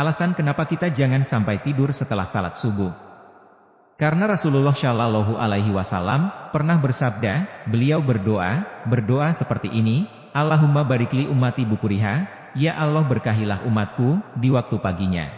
alasan kenapa kita jangan sampai tidur setelah salat subuh. Karena Rasulullah Shallallahu Alaihi Wasallam pernah bersabda, beliau berdoa seperti ini, Allahumma barikli ummati bukuriha, ya Allah berkahilah umatku di waktu paginya.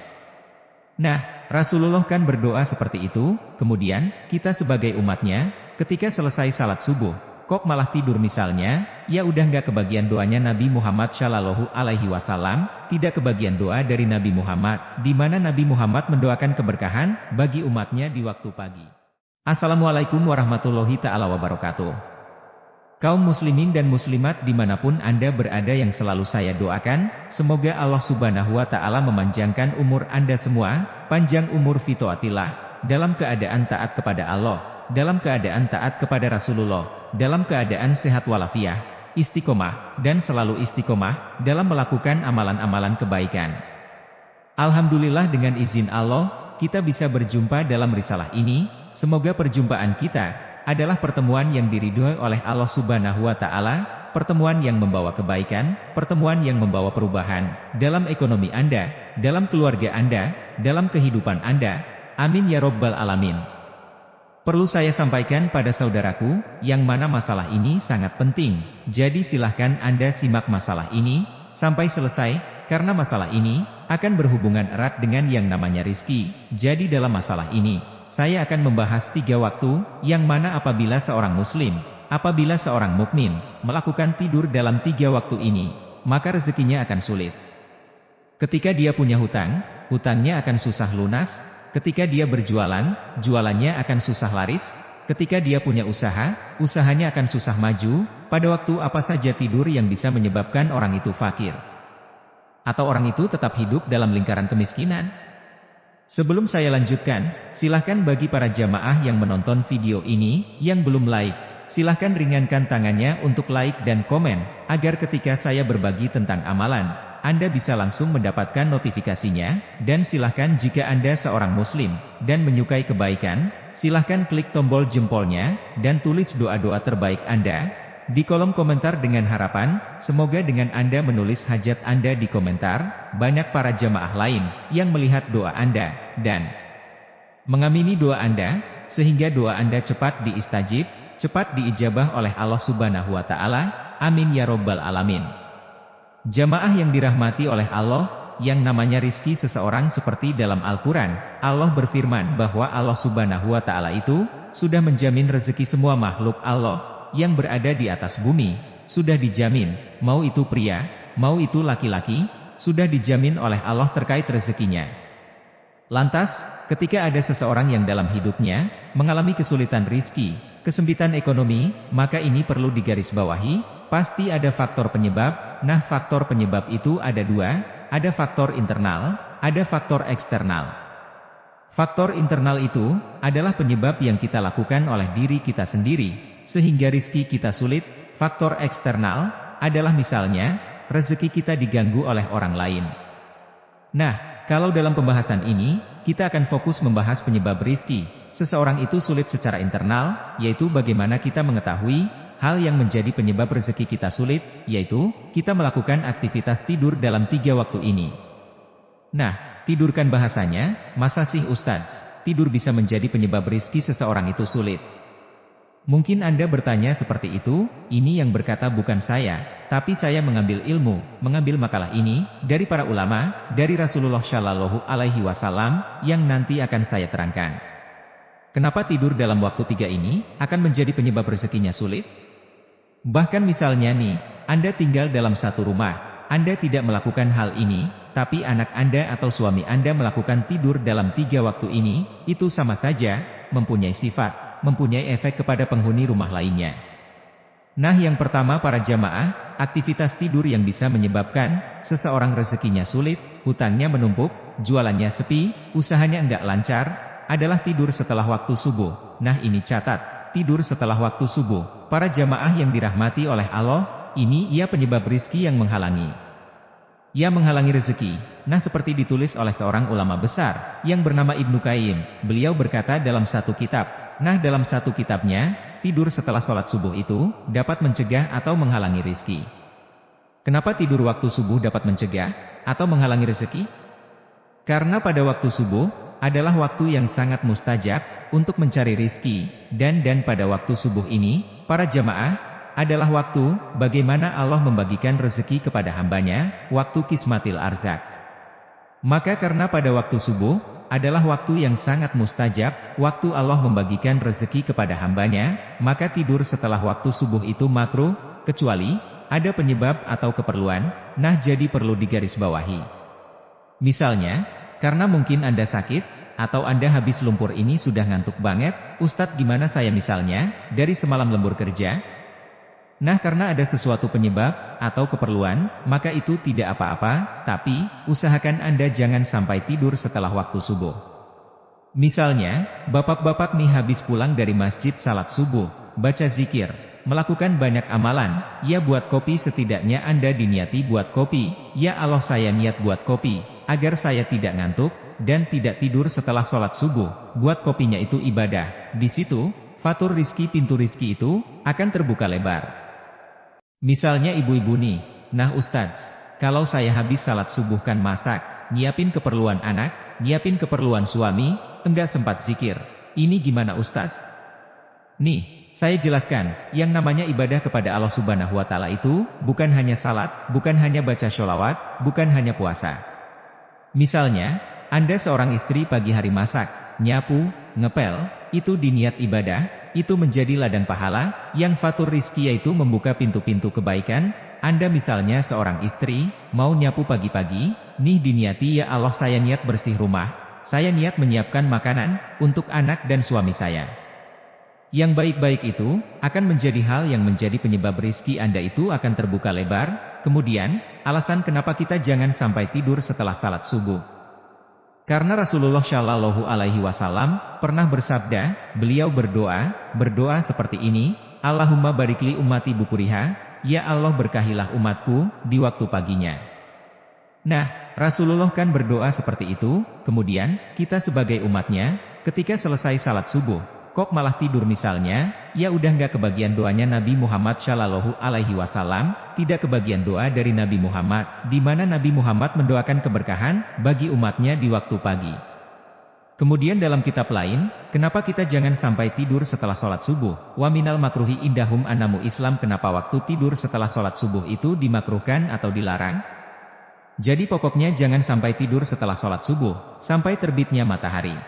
Nah, Rasulullah kan berdoa seperti itu, kemudian kita sebagai umatnya, ketika selesai salat subuh, kok malah tidur misalnya, ya udah nggak kebagian doanya Nabi Muhammad Shallallahu Alaihi Wasallam, tidak kebagian doa dari Nabi Muhammad, di mana Nabi Muhammad mendoakan keberkahan bagi umatnya di waktu pagi. Assalamualaikum warahmatullahi ta'ala wabarakatuh. Kaum muslimin dan muslimat dimanapun Anda berada yang selalu saya doakan, semoga Allah Subhanahu wa Ta'ala memanjangkan umur Anda semua, panjang umur fitoatillah, dalam keadaan taat kepada Allah, dalam keadaan taat kepada Rasulullah, dalam keadaan sehat walafiat, istiqomah, dan selalu istiqomah, dalam melakukan amalan-amalan kebaikan. Alhamdulillah dengan izin Allah, kita bisa berjumpa dalam risalah ini, semoga perjumpaan kita adalah pertemuan yang diridhoi oleh Allah Subhanahu wa Ta'ala, pertemuan yang membawa kebaikan, pertemuan yang membawa perubahan dalam ekonomi Anda, dalam keluarga Anda, dalam kehidupan Anda. Amin ya Rabbal Alamin. Perlu saya sampaikan pada saudaraku, yang mana masalah ini sangat penting, jadi silahkan Anda simak masalah ini sampai selesai, karena masalah ini akan berhubungan erat dengan yang namanya rizki. Jadi dalam masalah ini, saya akan membahas 3 waktu, yang mana apabila seorang muslim, apabila seorang mukmin melakukan tidur dalam 3 waktu ini, maka rezekinya akan sulit. Ketika dia punya hutang, hutangnya akan susah lunas. Ketika dia berjualan, jualannya akan susah laris. Ketika dia punya usaha, usahanya akan susah maju. Pada waktu apa saja tidur yang bisa menyebabkan orang itu fakir? Atau orang itu tetap hidup dalam lingkaran kemiskinan? Sebelum saya lanjutkan, silahkan bagi para jamaah yang menonton video ini, yang belum like, silahkan ringankan tangannya untuk like dan komen, agar ketika saya berbagi tentang amalan, Anda bisa langsung mendapatkan notifikasinya, dan silahkan jika Anda seorang muslim, dan menyukai kebaikan, silahkan klik tombol jempolnya, dan tulis doa-doa terbaik Anda di kolom komentar dengan harapan, semoga dengan Anda menulis hajat Anda di komentar, banyak para jamaah lain yang melihat doa Anda, dan mengamini doa Anda, sehingga doa Anda cepat diistajib, cepat diijabah oleh Allah Subhanahu wa Ta'ala. Amin ya Rabbal Alamin. Jamaah yang dirahmati oleh Allah, yang namanya rizki seseorang seperti dalam Al-Quran, Allah berfirman bahwa Allah Subhanahu wa Ta'ala itu sudah menjamin rezeki semua makhluk Allah yang berada di atas bumi, sudah dijamin, mau itu pria, mau itu laki-laki, sudah dijamin oleh Allah terkait rezekinya. Lantas, ketika ada seseorang yang dalam hidupnya mengalami kesulitan rizki, kesempitan ekonomi, maka ini perlu digarisbawahi, pasti ada faktor penyebab. Nah, faktor penyebab itu ada 2, ada faktor internal, ada faktor eksternal. Faktor internal itu adalah penyebab yang kita lakukan oleh diri kita sendiri, sehingga rizki kita sulit. Faktor eksternal adalah misalnya, rezeki kita diganggu oleh orang lain. Nah, kalau dalam pembahasan ini, kita akan fokus membahas penyebab rizki seseorang itu sulit secara internal, yaitu bagaimana kita mengetahui hal yang menjadi penyebab rezeki kita sulit, yaitu kita melakukan aktivitas tidur dalam 3 waktu ini. Nah, tidurkan bahasanya, masa sih Ustadz, tidur bisa menjadi penyebab rizki seseorang itu sulit? Mungkin Anda bertanya seperti itu, ini yang berkata bukan saya, tapi saya mengambil ilmu, mengambil makalah ini, dari para ulama, dari Rasulullah Shallallahu Alaihi Wasallam, yang nanti akan saya terangkan. Kenapa tidur dalam waktu 3 ini, akan menjadi penyebab rezekinya sulit? Bahkan misalnya nih, Anda tinggal dalam satu rumah, Anda tidak melakukan hal ini, tapi anak Anda atau suami Anda melakukan tidur dalam 3 waktu ini, itu sama saja, mempunyai sifat, mempunyai efek kepada penghuni rumah lainnya. Nah, yang pertama para jamaah, aktivitas tidur yang bisa menyebabkan seseorang rezekinya sulit, hutangnya menumpuk, jualannya sepi, usahanya enggak lancar, adalah tidur setelah waktu subuh. Nah, ini catat, tidur setelah waktu subuh. Para jamaah yang dirahmati oleh Allah, ini ia penyebab rizki yang menghalangi. Ia menghalangi rezeki. Nah, seperti ditulis oleh seorang ulama besar, yang bernama Ibnu Qayyim. Beliau berkata dalam satu kitab. Nah, dalam satu kitabnya, tidur setelah sholat subuh itu, dapat mencegah atau menghalangi rizki. Kenapa tidur waktu subuh dapat mencegah, atau menghalangi rezeki? Karena pada waktu subuh adalah waktu yang sangat mustajab untuk mencari rizki, dan pada waktu subuh ini, para jamaah, adalah waktu bagaimana Allah membagikan rezeki kepada hambanya, waktu kismatil arzak. Maka karena pada waktu subuh adalah waktu yang sangat mustajab, waktu Allah membagikan rezeki kepada hambanya, maka tidur setelah waktu subuh itu makruh, kecuali ada penyebab atau keperluan, nah jadi perlu digarisbawahi. Misalnya, karena mungkin Anda sakit, atau Anda habis lumpur ini sudah ngantuk banget, Ustadz gimana saya misalnya, dari semalam lembur kerja? Nah karena ada sesuatu penyebab, atau keperluan, maka itu tidak apa-apa, tapi, usahakan Anda jangan sampai tidur setelah waktu subuh. Misalnya, bapak-bapak nih habis pulang dari masjid salat subuh, baca zikir, melakukan banyak amalan, ya buat kopi setidaknya Anda diniati buat kopi, ya Allah saya niat buat kopi, agar saya tidak ngantuk, dan tidak tidur setelah sholat subuh, buat kopinya itu ibadah, di situ, fatur rizki pintu rizki itu, akan terbuka lebar. Misalnya ibu-ibu nih, nah Ustadz, kalau saya habis salat subuh kan masak, nyiapin keperluan anak, nyiapin keperluan suami, enggak sempat zikir, ini gimana Ustadz? Nih, saya jelaskan, yang namanya ibadah kepada Allah Subhanahu wa Ta'ala itu, bukan hanya salat, bukan hanya baca sholawat, bukan hanya puasa. Misalnya, Anda seorang istri pagi hari masak, nyapu, ngepel, itu diniat ibadah, itu menjadi ladang pahala, yang fatur rizki yaitu membuka pintu-pintu kebaikan. Anda misalnya seorang istri, mau nyapu pagi-pagi, nih diniati ya Allah saya niat bersih rumah, saya niat menyiapkan makanan, untuk anak dan suami saya. Yang baik-baik itu, akan menjadi hal yang menjadi penyebab rizki Anda itu akan terbuka lebar. Kemudian, alasan kenapa kita jangan sampai tidur setelah salat subuh. Karena Rasulullah Shallallahu Alaihi Wasallam pernah bersabda, beliau berdoa seperti ini, Allahumma barikli ummati bukuriha, ya Allah berkahilah umatku, di waktu paginya. Nah, Rasulullah kan berdoa seperti itu, kemudian, kita sebagai umatnya, ketika selesai salat subuh, kok malah tidur misalnya, ya udah nggak kebagian doanya Nabi Muhammad Shallallahu Alaihi Wasallam, tidak kebagian doa dari Nabi Muhammad, di mana Nabi Muhammad mendoakan keberkahan bagi umatnya di waktu pagi. Kemudian dalam kitab lain, kenapa kita jangan sampai tidur setelah sholat subuh? Wa minal makruhi indahum anamu Islam, kenapa waktu tidur setelah sholat subuh itu dimakruhkan atau dilarang? Jadi pokoknya jangan sampai tidur setelah sholat subuh, sampai terbitnya matahari.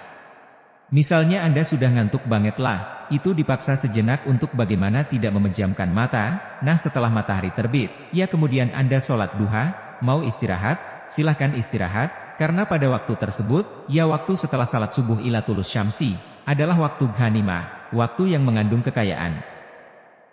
Misalnya Anda sudah ngantuk banget lah, itu dipaksa sejenak untuk bagaimana tidak memejamkan mata, nah setelah matahari terbit, ya kemudian Anda sholat duha, mau istirahat, silahkan istirahat, karena pada waktu tersebut, ya waktu setelah salat subuh ila tulus syamsi, adalah waktu ghanimah, waktu yang mengandung kekayaan.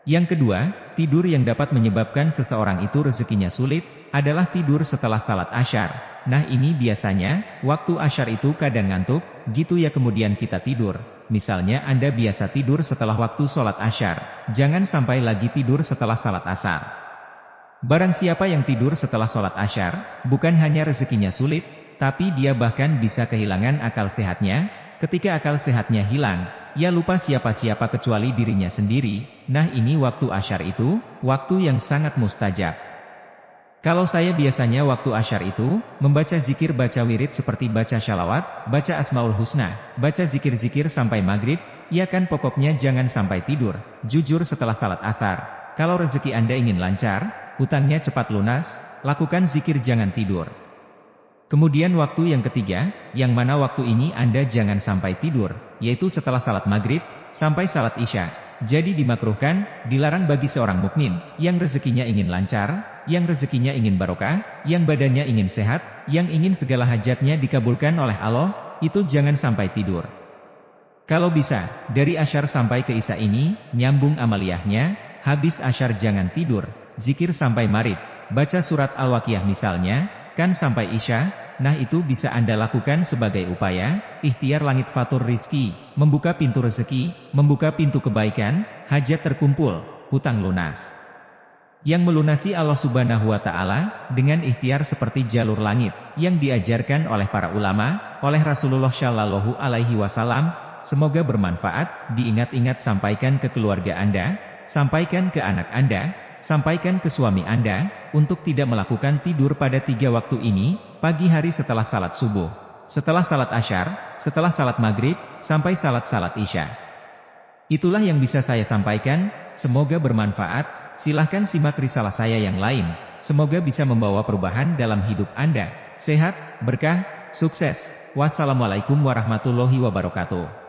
Yang kedua, tidur yang dapat menyebabkan seseorang itu rezekinya sulit, adalah tidur setelah salat asyar. Nah ini biasanya, waktu asyar itu kadang ngantuk, gitu ya kemudian kita tidur. Misalnya Anda biasa tidur setelah waktu sholat asyar, jangan sampai lagi tidur setelah salat asar. Barang siapa yang tidur setelah sholat asyar, bukan hanya rezekinya sulit, tapi dia bahkan bisa kehilangan akal sehatnya. Ketika akal sehatnya hilang, ya lupa siapa-siapa kecuali dirinya sendiri. Nah ini waktu asyar itu, waktu yang sangat mustajab. Kalau saya biasanya waktu asyar itu, membaca zikir baca wirid seperti baca syalawat, baca asmaul husna, baca zikir-zikir sampai maghrib, ya kan pokoknya jangan sampai tidur. Jujur setelah salat asar, kalau rezeki Anda ingin lancar, hutangnya cepat lunas, lakukan zikir jangan tidur. Kemudian waktu yang ketiga, yang mana waktu ini Anda jangan sampai tidur, yaitu setelah salat maghrib, sampai salat isya. Jadi dimakruhkan, dilarang bagi seorang mukmin, yang rezekinya ingin lancar, yang rezekinya ingin barokah, yang badannya ingin sehat, yang ingin segala hajatnya dikabulkan oleh Allah, itu jangan sampai tidur. Kalau bisa, dari asyar sampai ke isya ini, nyambung amaliyahnya, habis asyar jangan tidur, zikir sampai maghrib, baca surat Al-Waqiah misalnya, kan sampai isya. Nah itu bisa Anda lakukan sebagai upaya, ikhtiar langit fatur rizki, membuka pintu rezeki, membuka pintu kebaikan, hajat terkumpul, hutang lunas. Yang melunasi Allah Subhanahu wa Ta'ala, dengan ikhtiar seperti jalur langit, yang diajarkan oleh para ulama, oleh Rasulullah Shallallahu Alaihi Wasallam, semoga bermanfaat, diingat-ingat sampaikan ke keluarga Anda, sampaikan ke anak Anda, sampaikan ke suami Anda, untuk tidak melakukan tidur pada 3 waktu ini, pagi hari setelah salat subuh, setelah salat Asyar, setelah salat Maghrib, sampai salat-salat Isya. Itulah yang bisa saya sampaikan, semoga bermanfaat. Silahkan simak risalah saya yang lain, semoga bisa membawa perubahan dalam hidup Anda. Sehat, berkah, sukses. Wassalamualaikum warahmatullahi wabarakatuh.